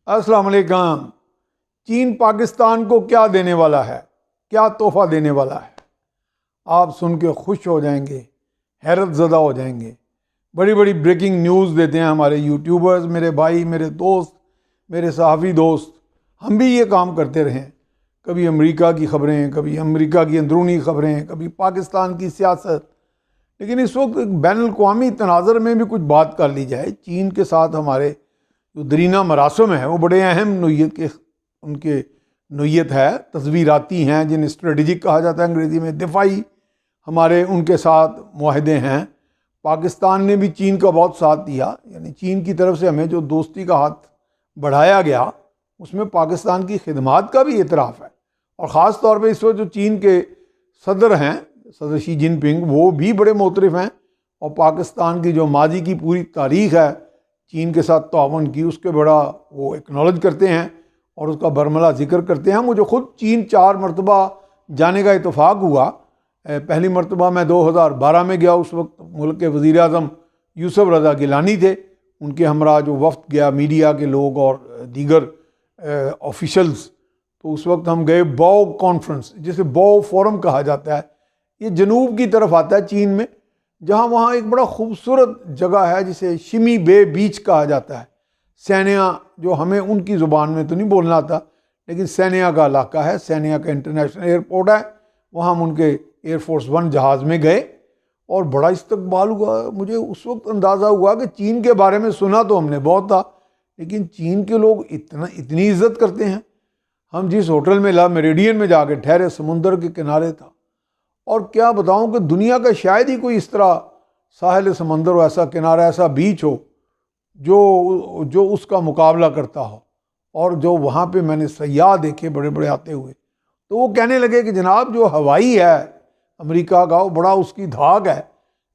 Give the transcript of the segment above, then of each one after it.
السلام علیکم۔ چین پاکستان کو کیا دینے والا ہے، کیا تحفہ دینے والا ہے؟ آپ سن کے خوش ہو جائیں گے، حیرت زدہ ہو جائیں گے۔ بڑی بڑی بریکنگ نیوز دیتے ہیں ہمارے یوٹیوبرز، میرے بھائی، میرے دوست، میرے صحافی دوست۔ ہم بھی یہ کام کرتے رہے ہیں، کبھی امریکہ کی خبریں، کبھی امریکہ کی اندرونی خبریں، کبھی پاکستان کی سیاست۔ لیکن اس وقت ایک بین الاقوامی تناظر میں بھی کچھ بات کر لی جائے۔ چین کے ساتھ ہمارے جو درینہ مراسم ہیں وہ بڑے اہم نوعیت کے، ان کے نوعیت ہے، تصویراتی ہیں، جن اسٹریٹجک کہا جاتا ہے انگریزی میں، دفاعی ہمارے ان کے ساتھ معاہدے ہیں۔ پاکستان نے بھی چین کا بہت ساتھ دیا، یعنی چین کی طرف سے ہمیں جو دوستی کا ہاتھ بڑھایا گیا اس میں پاکستان کی خدمات کا بھی اعتراف ہے۔ اور خاص طور پہ اس وقت جو چین کے صدر ہیں، صدر شی جن پنگ، وہ بھی بڑے معترف ہیں، اور پاکستان کی جو ماضی کی پوری تاریخ ہے چین کے ساتھ تعاون کی، اس کے بڑا وہ اکنالج کرتے ہیں اور اس کا برملا ذکر کرتے ہیں۔ مجھے خود چین 4 مرتبہ جانے کا اتفاق ہوا۔ پہلی مرتبہ میں 2012 میں گیا، اس وقت ملک کے وزیر اعظم یوسف رضا گیلانی تھے، ان کے ہمراہ جو وفد گیا، میڈیا کے لوگ اور دیگر آفیشلز۔ تو اس وقت ہم گئے باؤ کانفرنس، جسے باؤ فورم کہا جاتا ہے، یہ جنوب کی طرف آتا ہے چین میں، جہاں وہاں ایک بڑا خوبصورت جگہ ہے جسے شمی بے بیچ کہا جاتا ہے۔ سینیا، جو ہمیں ان کی زبان میں تو نہیں بولنا آتا، لیکن سینیا کا علاقہ ہے، سینیا کا انٹرنیشنل ایئرپورٹ ہے، وہاں ہم ان کے ایئر فورس 1 جہاز میں گئے اور بڑا استقبال ہوا۔ مجھے اس وقت اندازہ ہوا کہ چین کے بارے میں سنا تو ہم نے بہت تھا، لیکن چین کے لوگ اتنی عزت کرتے ہیں۔ ہم جس ہوٹل میں لا میریڈین میں جا کے ٹھہرے، سمندر کے کنارے تھا، اور کیا بتاؤں کہ دنیا کا شاید ہی کوئی اس طرح ساحل سمندر ہو، ایسا کنارہ، ایسا بیچ ہو جو اس کا مقابلہ کرتا ہو۔ اور جو وہاں پہ میں نے سیاح دیکھے بڑے بڑے آتے ہوئے، تو وہ کہنے لگے کہ جناب جو ہوائی ہے امریکہ کا، وہ بڑا اس کی دھاک ہے،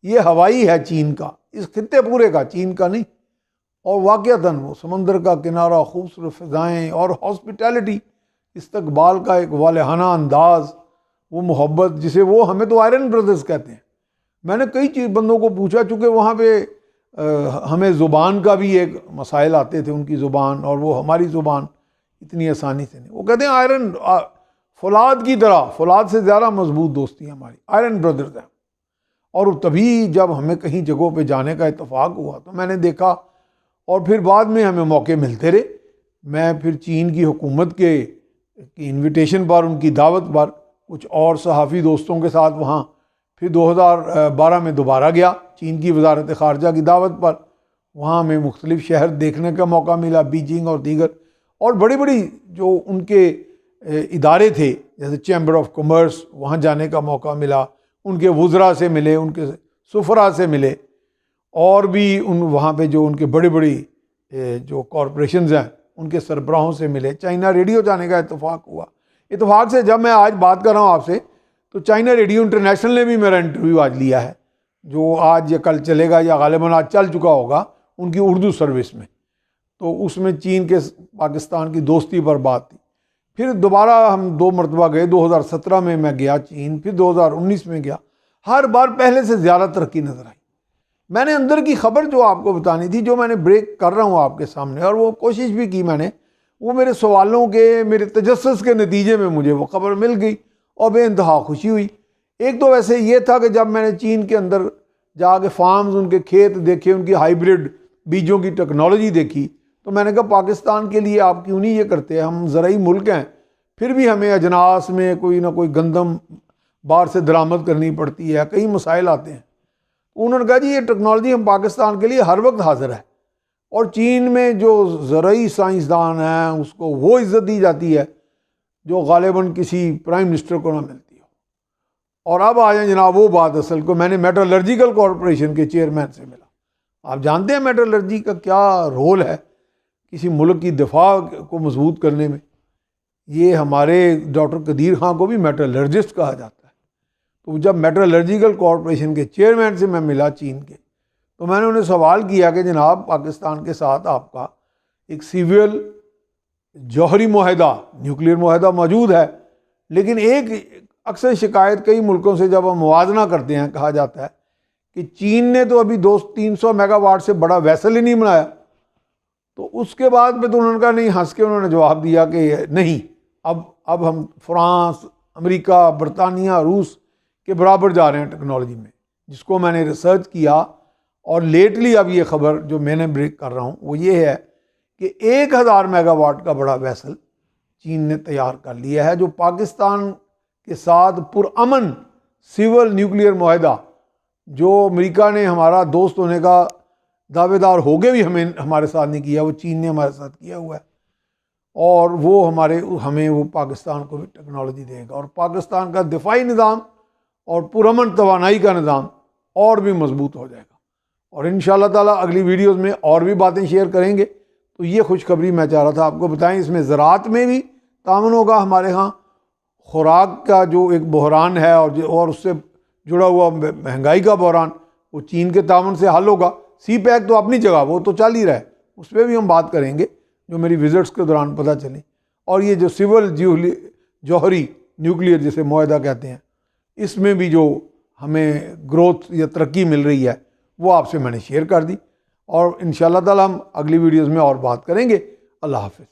یہ ہوائی ہے چین کا، اس خطے پورے کا، چین کا نہیں۔ اور واقعتاً وہ سمندر کا کنارہ، خوبصورت فضائیں اور ہاسپٹیلٹی، استقبال کا ایک والہانہ انداز، وہ محبت جسے وہ ہمیں تو آئرن بردرز کہتے ہیں۔ میں نے کئی بندوں کو پوچھا، چونکہ وہاں پہ ہمیں زبان کا بھی ایک مسائل آتے تھے، ان کی زبان اور وہ ہماری زبان اتنی آسانی سے نہیں۔ وہ کہتے ہیں آئرن، فولاد کی طرح، فولاد سے زیادہ مضبوط دوستی ہے ہماری، آئرن بردرز ہیں۔ اور تبھی جب ہمیں کہیں جگہوں پہ جانے کا اتفاق ہوا تو میں نے دیکھا، اور پھر بعد میں ہمیں موقع ملتے رہے۔ میں پھر چین کی حکومت کی انویٹیشن پر، ان کی دعوت پر، کچھ اور صحافی دوستوں کے ساتھ وہاں پھر 2012 میں دوبارہ گیا، چین کی وزارت خارجہ کی دعوت پر۔ وہاں ہمیں مختلف شہر دیکھنے کا موقع ملا، بیجنگ اور دیگر، اور بڑی بڑی جو ان کے ادارے تھے جیسے چیمبر آف کامرس، وہاں جانے کا موقع ملا، ان کے وزراء سے ملے، ان کے سفراء سے ملے، اور بھی وہاں پہ جو ان کے بڑی بڑی جو کارپوریشنز ہیں ان کے سربراہوں سے ملے۔ چائنا ریڈیو جانے کا اتفاق ہوا۔ اتفاق سے جب میں آج بات کر رہا ہوں آپ سے، تو چائنا ریڈیو انٹرنیشنل نے بھی میرا انٹرویو آج لیا ہے، جو آج یا کل چلے گا، یا غالباً آج چل چکا ہوگا ان کی اردو سروس میں۔ تو اس میں چین کے پاکستان کی دوستی پر بات تھی۔ پھر دوبارہ ہم 2 مرتبہ گئے، 2017 میں میں گیا چین، پھر 2019 میں گیا۔ ہر بار پہلے سے زیادہ ترقی نظر آئی۔ میں نے اندر کی خبر جو آپ کو بتانی تھی، جو میں نے بریک کر رہا ہوں آپ کے سامنے، اور وہ کوشش بھی کی میں نے، وہ میرے سوالوں کے، میرے تجسس کے نتیجے میں مجھے وہ خبر مل گئی اور بے انتہا خوشی ہوئی۔ ایک تو ویسے یہ تھا کہ جب میں نے چین کے اندر جا کے فارمز، ان کے کھیت دیکھے، ان کی ہائیبرڈ بیجوں کی ٹیکنالوجی دیکھی، تو میں نے کہا پاکستان کے لیے آپ کیوں نہیں یہ کرتے؟ ہم زرعی ملک ہیں، پھر بھی ہمیں اجناس میں کوئی نہ کوئی گندم باہر سے درآمد کرنی پڑتی ہے، کئی مسائل آتے ہیں۔ انہوں نے کہا جی یہ ٹیکنالوجی ہم پاکستان کے لیے ہر وقت حاضر ہے، اور چین میں جو زرعی سائنسدان ہیں اس کو وہ عزت دی جاتی ہے جو غالباً کسی پرائم منسٹر کو نہ ملتی ہو۔ اور اب آ جائیں جناب وہ بات اصل کو، میں نے میٹالرجیکل کارپوریشن کے چیئرمین سے ملا۔ آپ جانتے ہیں میٹالرجی کا کیا رول ہے کسی ملک کی دفاع کو مضبوط کرنے میں؟ یہ ہمارے ڈاکٹر قدیر خان کو بھی میٹالرجسٹ کہا جاتا ہے۔ تو جب میٹالرجیکل کارپوریشن کے چیئرمین سے میں ملا چین کے، تو میں نے انہیں سوال کیا کہ جناب پاکستان کے ساتھ آپ کا ایک سیویل جوہری معاہدہ، نیوکلیر معاہدہ موجود ہے، لیکن ایک اکثر شکایت کئی ملکوں سے جب ہم موازنہ کرتے ہیں، کہا جاتا ہے کہ چین نے تو ابھی 300 میگا واٹ سے بڑا ویسل ہی نہیں بنایا۔ تو اس کے بعد میں تو انہوں نے کہا نہیں، ہنس کے انہوں نے جواب دیا کہ نہیں، اب ہم فرانس، امریکہ، برطانیہ، روس کے برابر جا رہے ہیں ٹیکنالوجی میں، جس کو میں نے ریسرچ کیا. اور لیٹلی اب یہ خبر جو میں نے بریک کر رہا ہوں وہ یہ ہے کہ 1000 میگا واٹ کا بڑا ویسل چین نے تیار کر لیا ہے، جو پاکستان کے ساتھ پرامن سول نیوکلیئر معاہدہ، جو امریکہ نے ہمارا دوست ہونے کا دعوے دار ہو کے بھی ہمارے ساتھ نہیں کیا، وہ چین نے ہمارے ساتھ کیا ہوا ہے. اور وہ ہمیں وہ پاکستان کو بھی ٹیکنالوجی دے گا، اور پاکستان کا دفاعی نظام اور پرامن توانائی کا نظام اور بھی مضبوط ہو جائے گا. اور انشاءاللہ تعالیٰ اگلی ویڈیوز میں اور بھی باتیں شیئر کریں گے. تو یہ خوشخبری میں چاہ رہا تھا آپ کو بتائیں. اس میں زراعت میں بھی تعاون ہوگا ہمارے ہاں، خوراک کا جو ایک بحران ہے اور اس سے جڑا ہوا مہنگائی کا بحران، وہ چین کے تعاون سے حل ہوگا. سی پیک تو اپنی جگہ وہ تو چل ہی رہا ہے، اس پہ بھی ہم بات کریں گے جو میری وزٹس کے دوران پتہ چلی. اور یہ جو سول جوہری نیوکلیئر جسے معاہدہ کہتے ہیں، اس میں بھی جو ہمیں گروتھ یا ترقی مل رہی ہے وہ آپ سے میں نے شیئر کر دی. اور انشاءاللہ تعالی ہم اگلی ویڈیوز میں اور بات کریں گے. اللہ حافظ.